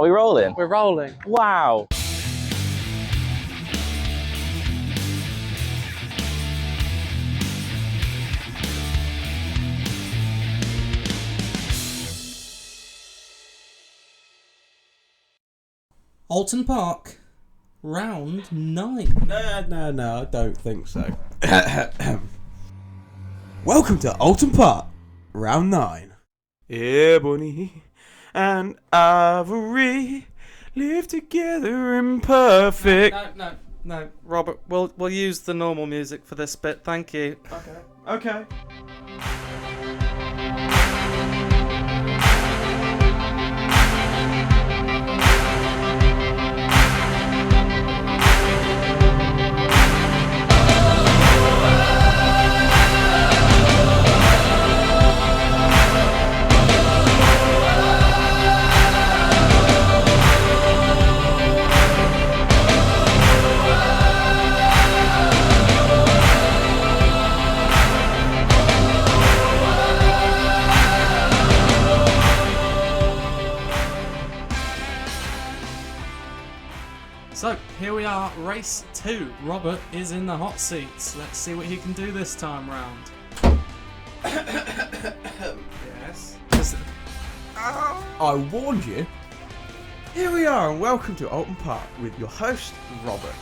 Are we rolling? We're rolling. Wow. Oulton Park, round 9. No, I don't think so. Welcome to Oulton Park, round 9. Ebony and ivory live together in perfect. No, Robert. We'll use the normal music for this bit. Thank you. Okay. So, here we are, race 2. Robert is in the hot seats. Let's see what he can do this time round. Yes. I warned you. Here we are, and welcome to Oulton Park with your host, Robert.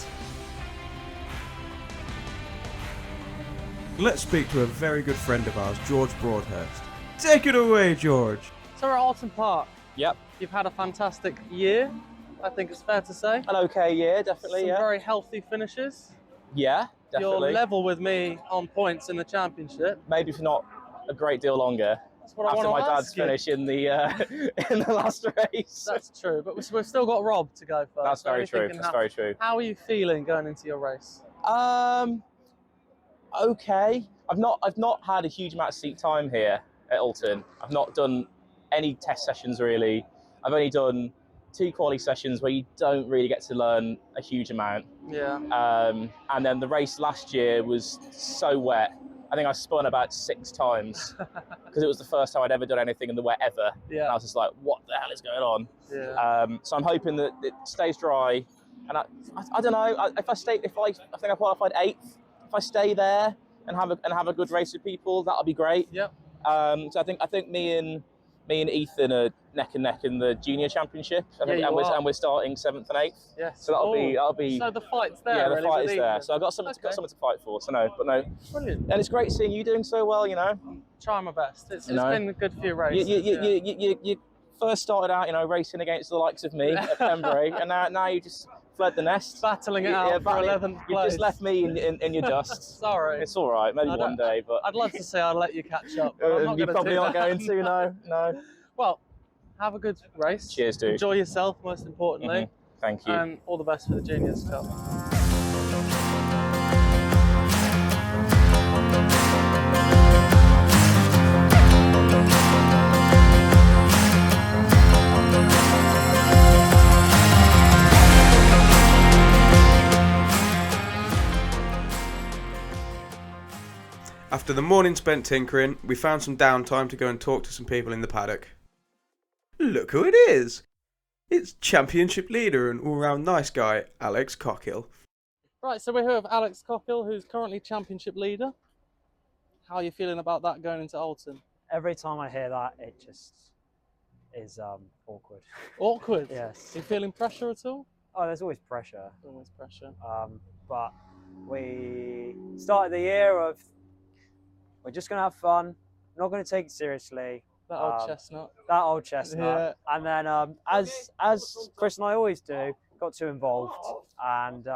Let's speak to a very good friend of ours, George Broadhurst. Take it away, George. So we're at Oulton Park. Yep. You've had a fantastic year, I think it's fair to say. An okay year, definitely. Some very healthy finishes. Yeah, definitely. You're level with me on points in the championship. Maybe for not a great deal longer. That's what I After want my to dad's ask you. finish in the in the last race. That's true, but we've still got Rob to go first. That's so very anything true. can That's happen. very true. How are you feeling going into your race? Okay. I've not had a huge amount of seat time here at Oulton. I've not done any test sessions really. I've only done 2 quali sessions where you don't really get to learn a huge amount. Yeah. And then the race last year was so wet. I think I spun about 6 times because it was the first time I'd ever done anything in the wet ever. Yeah. And I was just like, what the hell is going on? Yeah. So I'm hoping that it stays dry. And I don't know, I think I qualified 8th. If I stay there and have a good race with people, that'll be great. Yep. So I think me and Ethan are neck and neck in the junior championship. And we're starting 7th and 8th. Yes. So that'll be. So the fight's there. Yeah, the really, fight with is there. Ethan. So I've got something to fight for. So no. Brilliant. And it's great seeing you doing so well. You know. Try my best. It's You know. been a good few races. You first started out, racing against the likes of me at Pembury, and now you just fled the nest. Battling it out for 11th place. You just left me in your dust. Sorry. It's all right. Maybe one day, but I'd love to say I'll let you catch up. But I'm not you're gonna probably do not that. going to. No. Well, have a good race. Cheers, dude. Enjoy yourself, most importantly. Thank you. And all the best for the Juniors Cup. After the morning spent tinkering, we found some downtime to go and talk to some people in the paddock. Look who it is! It's championship leader and all-round nice guy, Alex Cockhill. Right, so we're here with Alex Cockhill, who's currently championship leader. How are you feeling about that going into Oulton? Every time I hear that, it just is awkward. Awkward? Yes. Are you feeling pressure at all? Oh, there's always pressure. Always pressure. But we started the year of we're just going to have fun, not going to take it seriously. That old chestnut. That old chestnut. Yeah. And then, as Chris and I always do, got too involved. And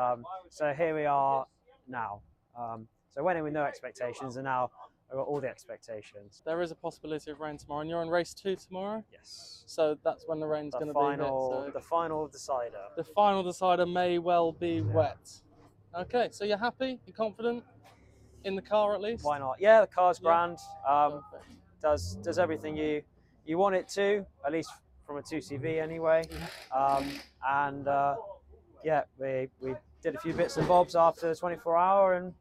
so here we are now. So I went in with no expectations, and now I've got all the expectations. There is a possibility of rain tomorrow, and you're on race 2 tomorrow? Yes. So that's when the rain's going to be hit. The final decider. The final decider may well be wet. Okay, so you're happy? You're confident? In the car at least? Why not? Yeah, the car's grand. Perfect. Does everything you want it to, at least from a 2CV anyway. Yeah, we did a few bits and bobs after the 24-hour, and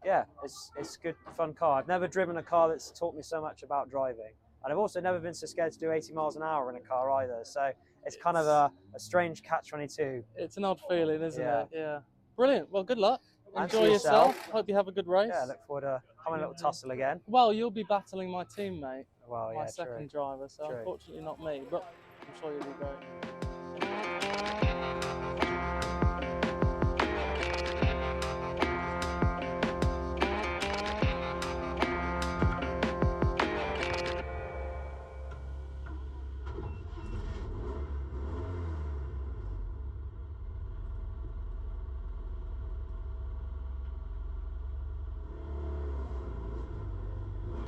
yeah, it's a good, fun car. I've never driven a car that's taught me so much about driving. And I've also never been so scared to do 80 miles an hour in a car either. So it's kind of a strange catch-22. It's an odd feeling, isn't Yeah. it? Yeah. Brilliant. Well, good luck. And Enjoy to yourself. yourself. Hope you have a good race. Yeah, look forward to having a little tussle again. Well, you'll be battling my teammate, Well, my yeah, second true. driver, so True. unfortunately not me, but I'm sure you'll be great.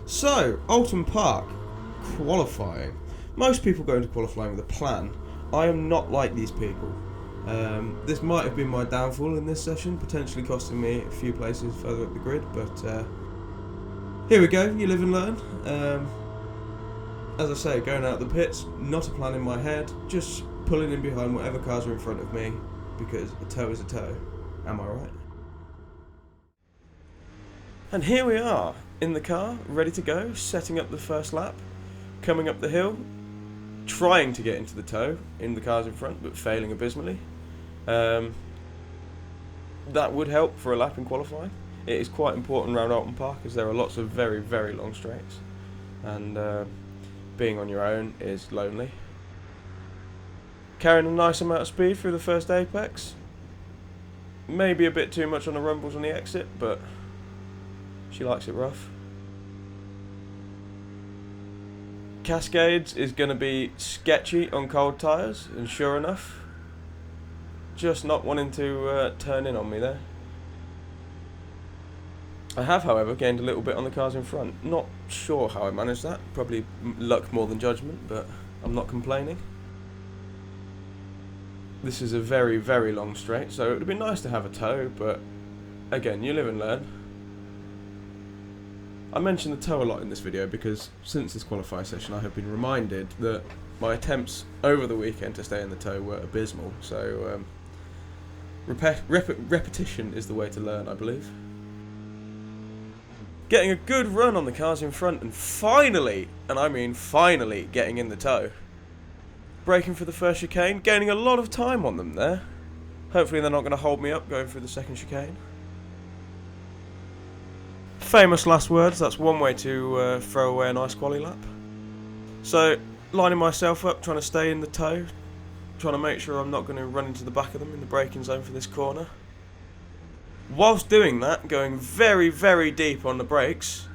So, Oulton Park, qualifying. Most people go into qualifying with a plan. I am not like these people. This might have been my downfall in this session, potentially costing me a few places further up the grid, but here we go, you live and learn. As I say, going out the pits, not a plan in my head, just pulling in behind whatever cars are in front of me, because a toe is a toe. Am I right? And here we are, in the car, ready to go, setting up the first lap, coming up the hill, trying to get into the toe in the cars in front, but failing abysmally. That would help for a lap in qualifying. It is quite important around Oulton Park, as there are lots of very, very long straights, and being on your own is lonely. Carrying a nice amount of speed through the first apex. Maybe a bit too much on the rumbles on the exit, but she likes it rough. Cascades is going to be sketchy on cold tyres, and sure enough, just not wanting to turn in on me there. I have, however, gained a little bit on the cars in front. Not sure how I managed that, probably luck more than judgment, but I'm not complaining. This is a very, very long straight, so it would have been nice to have a toe, but again, you live and learn. I mention the toe a lot in this video because since this qualifying session I have been reminded that my attempts over the weekend to stay in the toe were abysmal, so repetition is the way to learn, I believe. Getting a good run on the cars in front and finally, and I mean finally, getting in the toe. Braking for the first chicane, gaining a lot of time on them there. Hopefully they're not going to hold me up going through the second chicane. Famous last words, that's one way to throw away a nice quali lap. So, lining myself up, trying to stay in the toe, trying to make sure I'm not going to run into the back of them in the braking zone for this corner. Whilst doing that, going very, very deep on the brakes,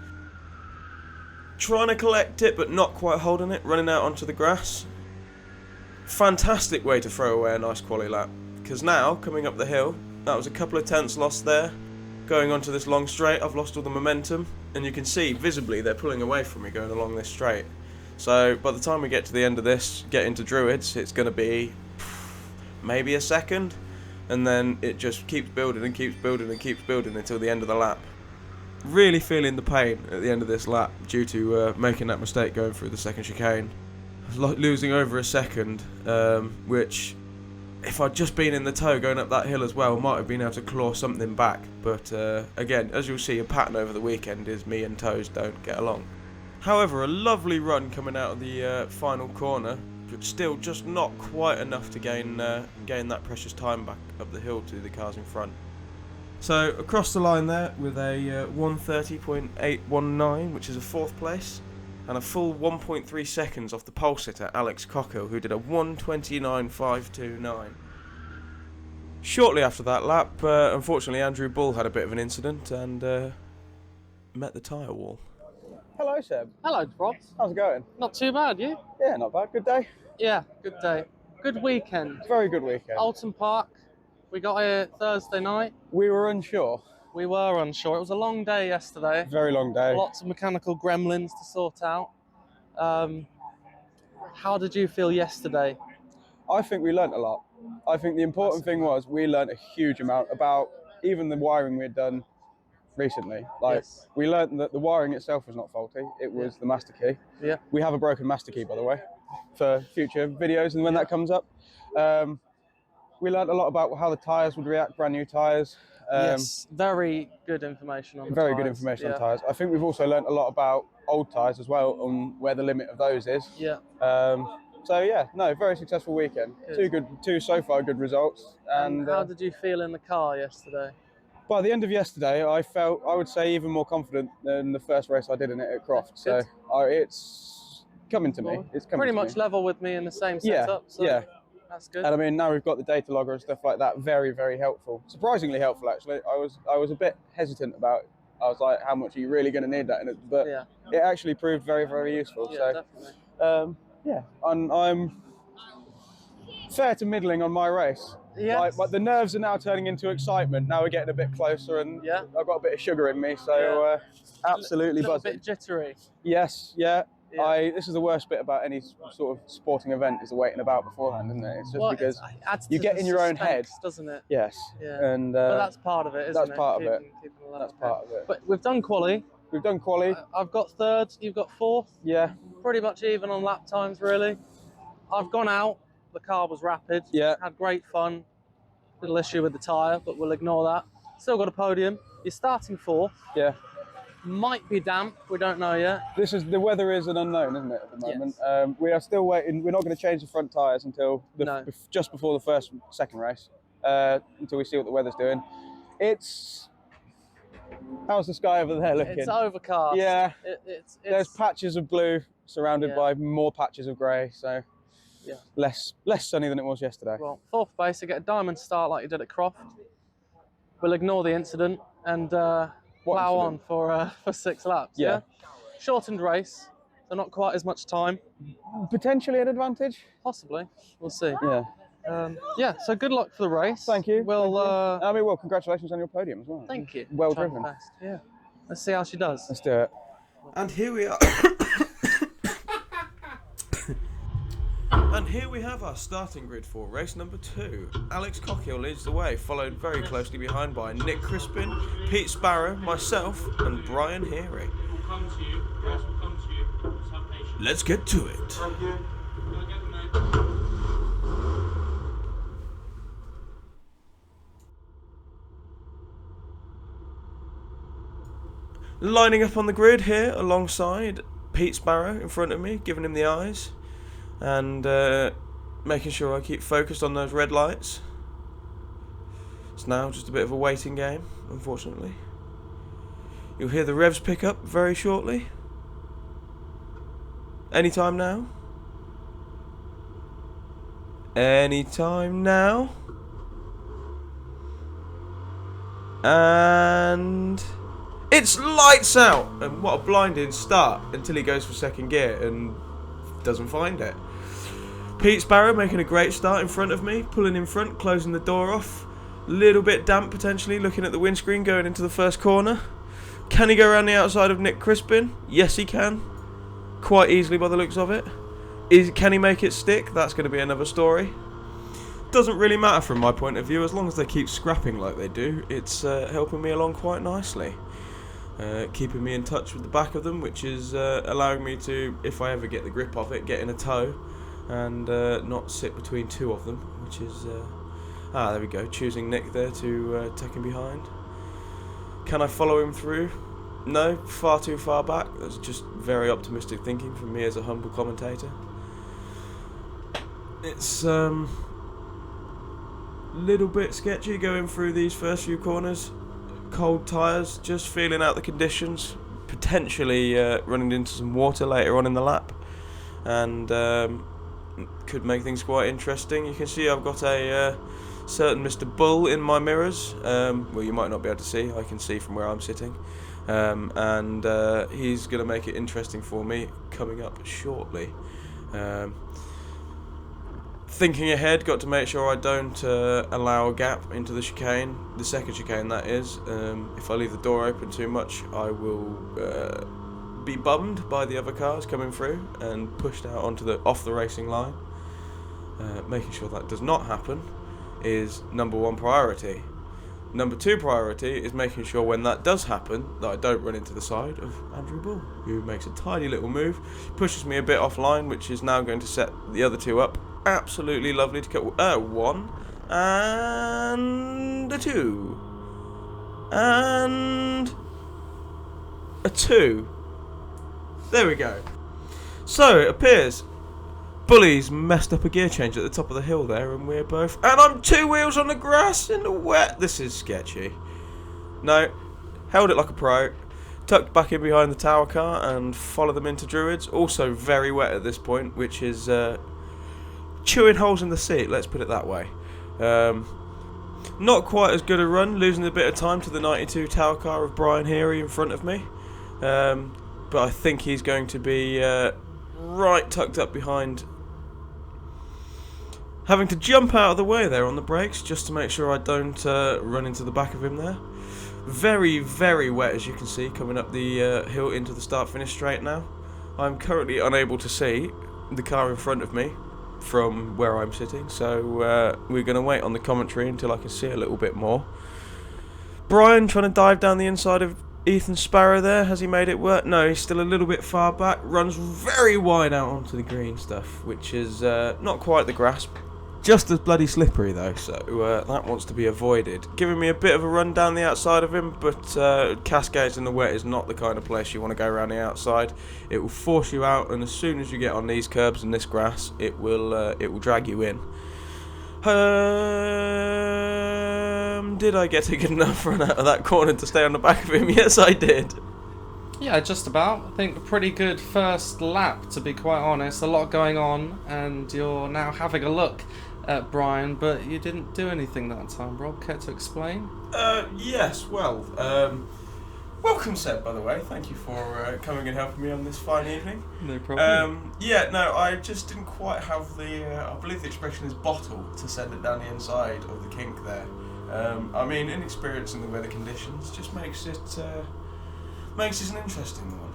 trying to collect it but not quite holding it, running out onto the grass. Fantastic way to throw away a nice quali lap, because now, coming up the hill, that was a couple of tenths lost there. Going onto this long straight, I've lost all the momentum, and you can see visibly they're pulling away from me going along this straight. So by the time we get to the end of this, get into Druids, it's going to be maybe a second, and then it just keeps building and keeps building and keeps building until the end of the lap. Really feeling the pain at the end of this lap due to making that mistake going through the second chicane. Losing over a second, which, if I'd just been in the toe going up that hill as well, might have been able to claw something back. But again, as you'll see, a pattern over the weekend is me and toes don't get along. However, a lovely run coming out of the final corner, but still just not quite enough to gain that precious time back up the hill to the cars in front. So across the line there with a 1:30.819, which is a 4th place, and a full 1.3 seconds off the pole sitter Alex Cockhill, who did a 1:29.529. Shortly after that lap, unfortunately Andrew Bull had a bit of an incident and met the tyre wall. Hello, Seb. Hello, Rob. How's it going? Not too bad, you? Yeah, not bad. Good day. Yeah, good day. Good weekend. Very good weekend. Oulton Park. We got here Thursday night. We were unsure. We were unsure. It was a long day yesterday. Very long day. Lots of mechanical gremlins to sort out. How did you feel yesterday? I think we learnt a lot. I think the important thing was we learnt a huge amount about even the wiring we had done recently. Like, Yes. we learnt that the wiring itself was not faulty. It was the master key. Yeah. We have a broken master key, by the way, for future videos and when that comes up. We learnt a lot about how the tyres would react, brand new tyres. Yes, very good information on the Very good tyres. information Yeah. on tyres. I think we've also learnt a lot about old tyres as well, on where the limit of those is. Yeah. So yeah, no, very successful weekend. Good. Two so far good results. And how did you feel in the car yesterday? By the end of yesterday, I felt, I would say, even more confident than the first race I did in it at Croft. So it's coming to me. It's coming pretty to much me. level with me in the same Yeah, setup. So yeah. That's good. And I mean, now we've got the data logger and stuff like that. Very, very helpful. Surprisingly helpful, actually. I was a bit hesitant about it. I was like, how much are you really going to need that in it? But it actually proved very, very useful. Yeah, so definitely. yeah, I'm fair to middling on my race. Yes. Like the nerves are now turning into excitement. Now we're getting a bit closer, and I've got a bit of sugar in me, so absolutely a buzzing. bit jittery. Yes, yeah. This is the worst bit about any sort of sporting event, is the waiting about beforehand, isn't it? It's just because you get in your own head, doesn't it? Yes. Yeah. And but that's part of it, isn't it? That's part of it. That's part of it. But we've done quali. We've done quali. I've got third. You've got fourth. Yeah. Pretty much even on lap times, really. I've gone out. The car was rapid. Yeah. Had great fun. Little issue with the tyre, but we'll ignore that. Still got a podium. You're starting fourth. Yeah. Might be damp. We don't know yet. The weather is an unknown, isn't it, at the moment? Yes. We are still waiting. We're not going to change the front tyres until just before the second race, until we see what the weather's doing. How's the sky over there looking? It's overcast. Yeah. There's patches of blue surrounded by more patches of grey, so less sunny than it was yesterday. Well, fourth place, you get a diamond start like you did at Croft. We'll ignore the incident and plough on for 6 laps. Yeah. Shortened race, so not quite as much time. Potentially an advantage. Possibly. We'll see. Yeah. So good luck for the race. Thank you. Well, congratulations on your podium as well. Thank you. Well driven. Yeah. Let's see how she does. Let's do it. And here we are. And here we have our starting grid for race number 2. Alex Cockhill leads the way, followed very closely behind by Nick Crispin, Pete Sparrow, myself, and Brian Heary. Let's get to it. Lining up on the grid here alongside Pete Sparrow in front of me, giving him the eyes, and making sure I keep focused on those red lights. It's now just a bit of a waiting game, unfortunately. You'll hear the revs pick up very shortly. Anytime now. Anytime now. And it's lights out! And what a blinding start until he goes for second gear and doesn't find it. Pete Sparrow making a great start in front of me, pulling in front, closing the door off. A little bit damp potentially, looking at the windscreen going into the first corner. Can he go around the outside of Nick Crispin? Yes, he can. Quite easily by the looks of it. Can he make it stick? That's going to be another story. Doesn't really matter from my point of view, as long as they keep scrapping like they do. It's helping me along quite nicely. Keeping me in touch with the back of them, which is allowing me to, if I ever get the grip of it, get in a tow and not sit between two of them, which is there we go, choosing Nick there to tuck him behind. Can I follow him through? No, far too far back. That's just very optimistic thinking from me as a humble commentator. It's little bit sketchy going through these first few corners. Cold tyres, just feeling out the conditions, potentially running into some water later on in the lap, and could make things quite interesting. You can see I've got a certain Mr. Bull in my mirrors. Well, you might not be able to see, I can see from where I'm sitting, and he's going to make it interesting for me coming up shortly. Thinking ahead, got to make sure I don't allow a gap into the chicane, the second chicane that is. If I leave the door open too much, I will be bummed by the other cars coming through and pushed out onto off the racing line. Making sure that does not happen is number one priority. Number two priority is making sure when that does happen that I don't run into the side of Andrew Bull, who makes a tiny little move, pushes me a bit offline, which is now going to set the other two up. Absolutely lovely to cut 1 and a 2. and a 2. There we go. So it appears Bully's messed up a gear change at the top of the hill there, and we're both... And I'm 2 wheels on the grass in the wet. This is sketchy. No, held it like a pro. Tucked back in behind the tower car and followed them into Druids. Also very wet at this point, which is chewing holes in the seat, let's put it that way. Not quite as good a run, losing a bit of time to the 92 tower car of Brian Heary in front of me. But I think he's going to be right tucked up behind, having to jump out of the way there on the brakes just to make sure I don't run into the back of him there. Very, very wet, as you can see, coming up the hill into the start-finish straight now. I'm currently unable to see the car in front of me from where I'm sitting, so we're going to wait on the commentary until I can see a little bit more. Brian trying to dive down the inside of Ethan Sparrow there. Has he made it work? No, he's still a little bit far back. Runs very wide out onto the green stuff, which is not quite the grass. Just as bloody slippery though, so that wants to be avoided. Giving me a bit of a run down the outside of him, but Cascades in the wet is not the kind of place you want to go around the outside. It will force you out, and as soon as you get on these curbs and this grass, it will drag you in. Did I get a good enough run out of that corner to stay on the back of him? Yes, I did. Yeah, just about. I think a pretty good first lap, to be quite honest. A lot going on, and you're now having a look at Brian, but you didn't do anything that time, Rob. Care to explain? Yes, well, welcome, Seb, by the way. Thank you for coming and helping me on this fine evening. No problem. Yeah, no, I just didn't quite have the, I believe the expression is bottle, to send it down the inside of the kink there. I mean, inexperience in the weather conditions just makes it an interesting one.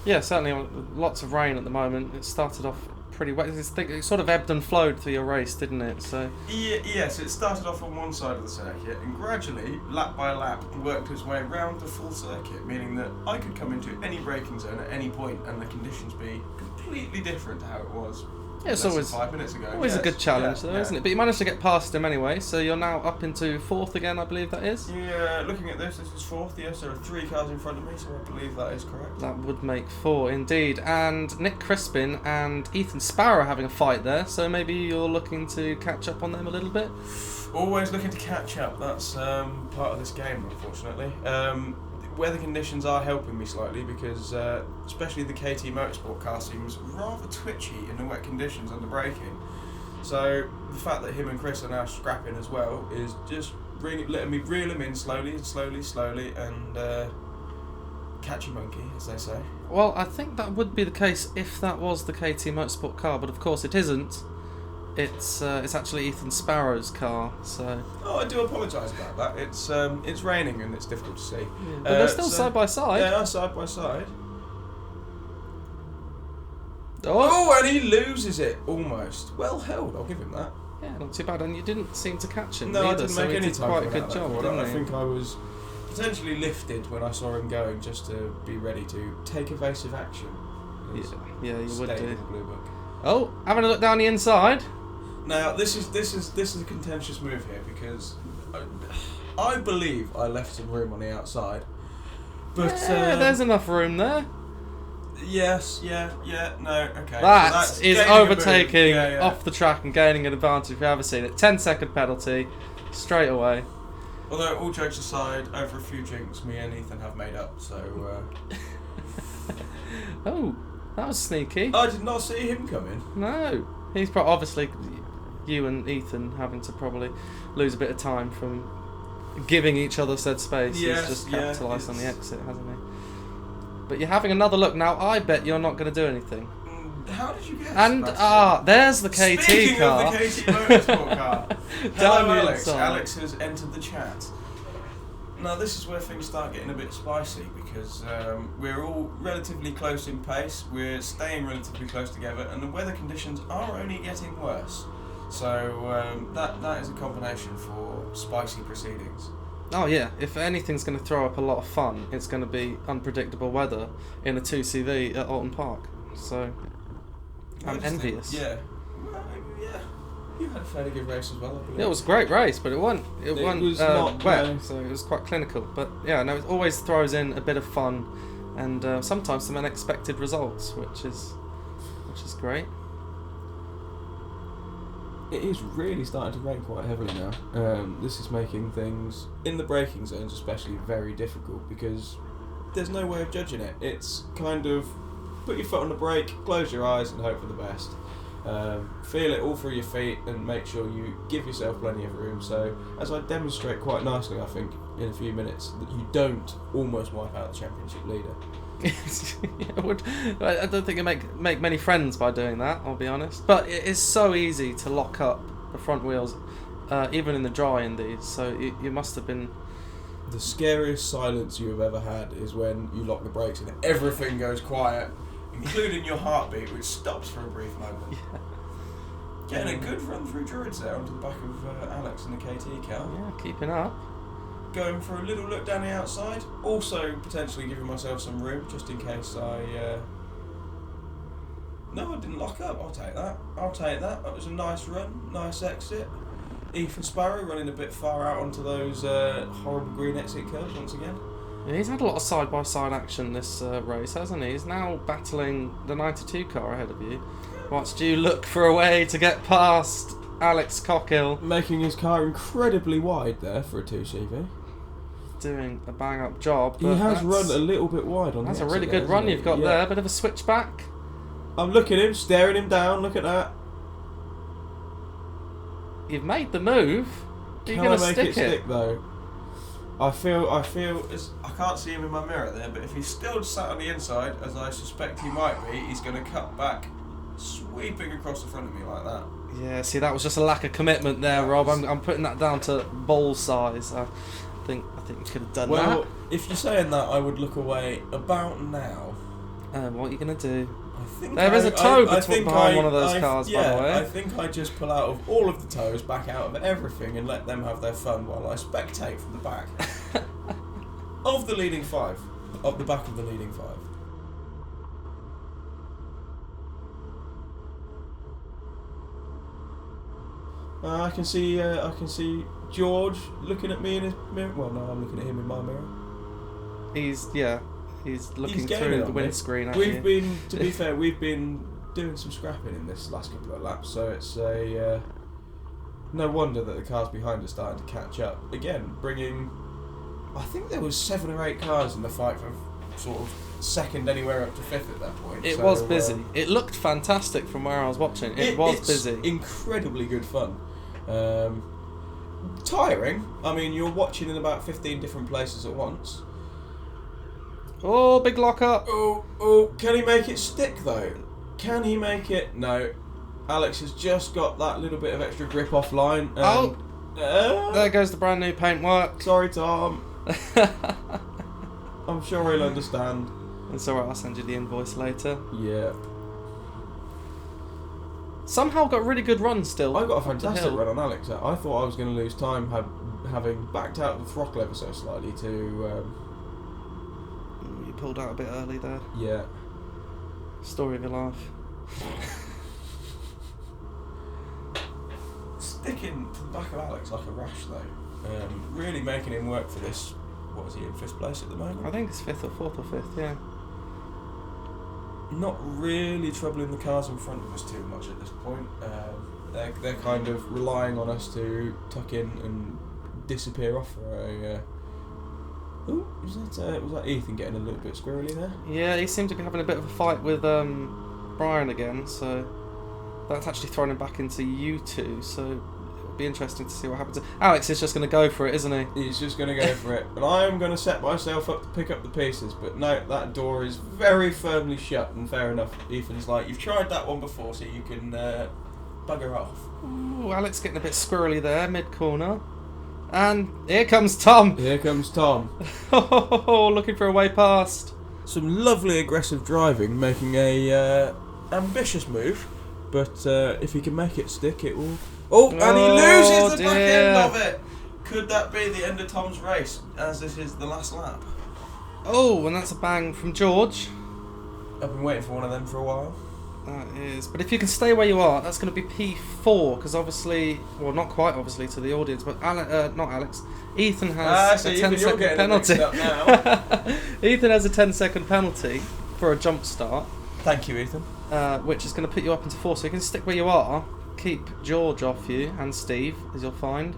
Yeah, certainly lots of rain at the moment. It started off pretty wet. It sort of ebbed and flowed through your race, didn't it? So yes, it started off on one side of the circuit and gradually, lap by lap, worked its way around the full circuit, meaning that I could come into any braking zone at any point and the conditions be completely different to how it was. Yeah, it's always 5 minutes ago. Always a good challenge, though, isn't it? But you managed to get past him anyway, so you're now up into 4th again, I believe that is. Yeah, looking at this is 4th. Yes, there are 3 cars in front of me, so I believe that is correct. That would make 4 indeed. And Nick Crispin and Ethan Sparrow are having a fight there, so maybe you're looking to catch up on them a little bit. Always looking to catch up. That's part of this game, unfortunately. Weather conditions are helping me slightly because especially the KT Motorsport car seems rather twitchy in the wet conditions under braking. So the fact that him and Chris are now scrapping as well is just letting me reel him in slowly and catch a monkey, as they say. Well, I think that would be the case if that was the KT Motorsport car, but of course it isn't. It's actually Ethan Sparrow's car, so... Oh, I do apologise about that. It's raining and it's difficult to see. Yeah, but they're still side by side. They are side by side. Oh, and he loses it, almost. Well held, I'll give him that. Yeah, not too bad, and you didn't seem to catch him No, either, I didn't so make any did time quite a for good that job, corner. didn't I he? think I was potentially lifted when I saw him going, just to be ready to take evasive action. Yeah, you would do. In the blue book. Oh, having a look down the inside. Now this is a contentious move here because I believe I left some room on the outside, but yeah, there's enough room there. Yes, yeah, no, okay. That is overtaking Yeah. off the track and gaining an advantage if you've ever seen it. 10-second penalty, straight away. Although all jokes aside, over a few drinks, me and Ethan have made up. So. Oh, that was sneaky. I did not see him coming. No, he's obviously you and Ethan having to probably lose a bit of time from giving each other said space. Yes, he's just capitalised on the exit, hasn't he? But you're having another look now. I bet you're not going to do anything. How did you guess? And there's the KT Speaking car. of the KT Motorsport car. Down Hello, the Alex. inside. Alex has entered the chat. Now this is where things start getting a bit spicy because we're all relatively close in pace. We're staying relatively close together, and the weather conditions are only getting worse. So that is a combination for spicy proceedings. Oh yeah, if anything's going to throw up a lot of fun, it's going to be unpredictable weather in a 2CV at Oulton Park. So I'm envious. Yeah. Well, yeah. You had a fairly good race as well, I believe. It was a great race, but it wasn't was not wet, so it was quite clinical. But yeah, no, it always throws in a bit of fun, and sometimes some unexpected results, which is great. It is really starting to rain quite heavily now. This is making things, in the braking zones especially, very difficult because there's no way of judging it. It's kind of put your foot on the brake, close your eyes and hope for the best. Feel it all through your feet and make sure you give yourself plenty of room. So, as I demonstrate quite nicely, I think, in a few minutes, that you don't almost wipe out the championship leader. I don't think you make many friends by doing that, I'll be honest. But it is so easy to lock up the front wheels, even in the dry in these. So you must have been. The scariest silence you have ever had is when you lock the brakes and everything goes quiet, including your heartbeat, which stops for a brief moment. Yeah. Getting a good run through Druids there onto the back of Alex in the KT car. Yeah, keeping up. Going for a little look down the outside, also potentially giving myself some room just in case I. No, I didn't lock up. I'll take that. That was a nice run, nice exit. Ethan Sparrow running a bit far out onto those horrible green exit curves once again. Yeah, he's had a lot of side-by-side action this race, hasn't he? He's now battling the 92 car ahead of you. Whilst you look for a way to get past Alex Cockhill. Making his car incredibly wide there for a 2CV. Doing a bang-up job. He has run a little bit wide on That's the a really exit good run you've got Yeah. there. Bit of a switchback. I'm looking at him, staring him down. Look at that. You've made the move. You're Can going I to make stick it stick though? I feel I can't see him in my mirror there, but if he's still sat on the inside, as I suspect he might be, he's going to cut back, sweeping across the front of me like that. Yeah, see, that was just a lack of commitment there, Rob. I'm putting that down to ball size. I think you could have done that. Well, if you're saying that, I would look away about now. What are you going to do? I think There is a toe behind one of those cars, by the way. I think I just pull out of all of the toes, back out of everything, and let them have their fun while I spectate from the back of the leading five, of the back of the leading five. I can see George looking at me in his mirror. Well, no, I'm looking at him in my mirror. He's looking gaining through on the me. windscreen at you. To be fair, we've been doing some scrapping in this last couple of laps, so it's a no wonder that the cars behind are starting to catch up. Again, bringing, I think there was 7 or 8 cars in the fight for sort of second anywhere up to 5th at that point. It was busy. It looked fantastic from where I was watching. It's busy. Incredibly good fun. Tiring. I mean, you're watching in about 15 different places at once. Oh, big lock up. Oh, can he make it stick though? Can he make it? No. Alex has just got that little bit of extra grip offline. There goes the brand new paintwork. Sorry, Tom. I'm sure he'll understand. It's alright, I'll send you the invoice later. Yeah. Somehow got a really good run still. I got a fantastic run on Alex. I thought I was going to lose time having backed out the throttle ever so slightly to... You pulled out a bit early there. Yeah. Story of your life. Sticking to the back of Alex like a rash though. Really making him work for this. What is he in 5th place at the moment? I think it's 5th or 4th or 5th, yeah. Not really troubling the cars in front of us too much at this point. They're kind of relying on us to tuck in and disappear off for a... was that Ethan getting a little bit squirrely there? Yeah, he seemed to be having a bit of a fight with Brian again, so that's actually thrown him back into you two, so it'll be interesting to see what happens. Alex is just going to go for it, isn't he? He's just going to go for it. And I am going to set myself up to pick up the pieces, but no, that door is very firmly shut, and fair enough. Ethan's like, you've tried that one before, so you can bugger off. Ooh, Alex getting a bit squirrely there, mid-corner. And here comes Tom. Here comes Tom. Looking for a way past. Some lovely aggressive driving, making a ambitious move, but if he can make it stick, it will... Oh, and he loses the back end of it! Could that be the end of Tom's race, as this is the last lap? Oh, and that's a bang from George. I've been waiting for one of them for a while. That is. But if you can stay where you are, that's going to be P4, because obviously, well, not quite obviously to the audience, but not Alex. Ethan has a 10-second penalty. Ethan has a 10-second penalty for a jump start. Thank you, Ethan. Which is going to put you up into 4, so you can stick where you are. Keep George off you and Steve, as you'll find.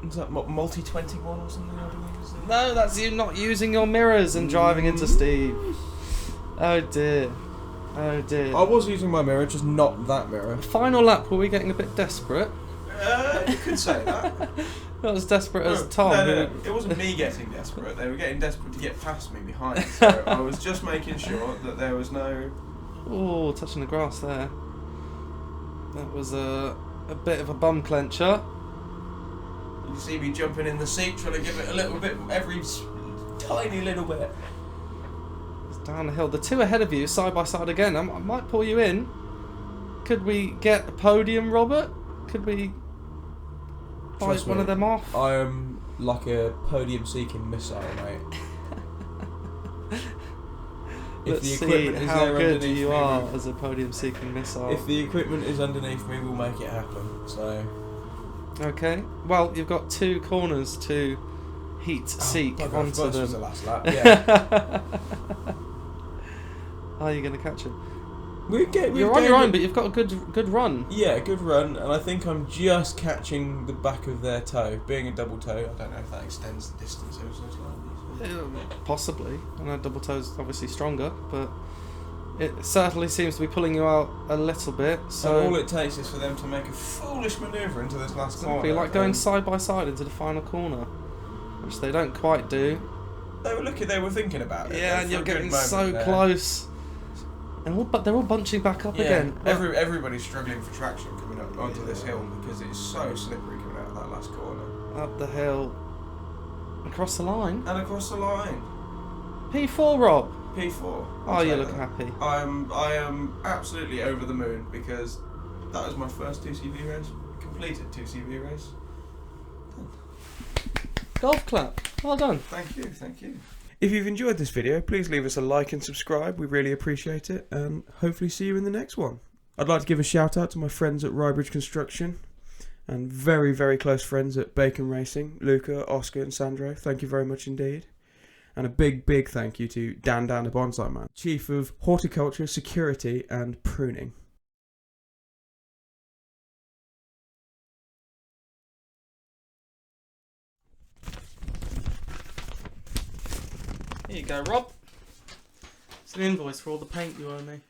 Is that multi-21 or something? No, that's you not using your mirrors and driving into Steve. Oh dear. Oh dear. I was using my mirror, just not that mirror. Final lap, were we getting a bit desperate? You could say that. Not as desperate as Tom. No. It wasn't me getting desperate. They were getting desperate to get past me behind. So I was just making sure that there was no... Oh, touching the grass there. That was a bit of a bum clencher. You see me jumping in the seat, trying to give it a little bit, every tiny little bit. Down the hill. The two ahead of you, side by side again. I might pull you in. Could we get a podium, Robert? Could we bite one of them off? I am like a podium-seeking missile, mate. Let's see how good you are as a podium-seeking missile. If the equipment is underneath me, we'll make it happen. So. Okay. Well, you've got 2 corners to seek onto them. Was the last lap. Yeah. Are you going to catch him? You're on your own, but you've got a good run. Yeah, good run, and I think I'm just catching the back of their toe. Being a double toe, I don't know if that extends the distance ever so slightly. Possibly. I know double toe's obviously stronger, but it certainly seems to be pulling you out a little bit. So and all it takes is for them to make a foolish manoeuvre into this last corner. Like going side by side into the final corner, which they don't quite do. They were thinking about it. Yeah, and you're getting so close. But they're all bunching back up again. Everybody's struggling for traction coming up onto this hill because it's so slippery coming out of that last corner. Up the hill, across the line, and across the line. P4, Rob. P4. Oh, you look happy. I am absolutely over the moon because that was my first 2CV race. Completed 2CV race. Golf clap. Well done. Thank you. If you've enjoyed this video, please leave us a like and subscribe. We really appreciate it, and hopefully see you in the next one. I'd like to give a shout out to my friends at Rybridge Construction and very, very close friends at Bacon Racing, Luca, Oscar and Sandro. Thank you very much indeed. And a big, big thank you to Dan the Bonsai Man, Chief of Horticulture, Security and Pruning. Here you go, Rob. It's an invoice for all the paint you owe me.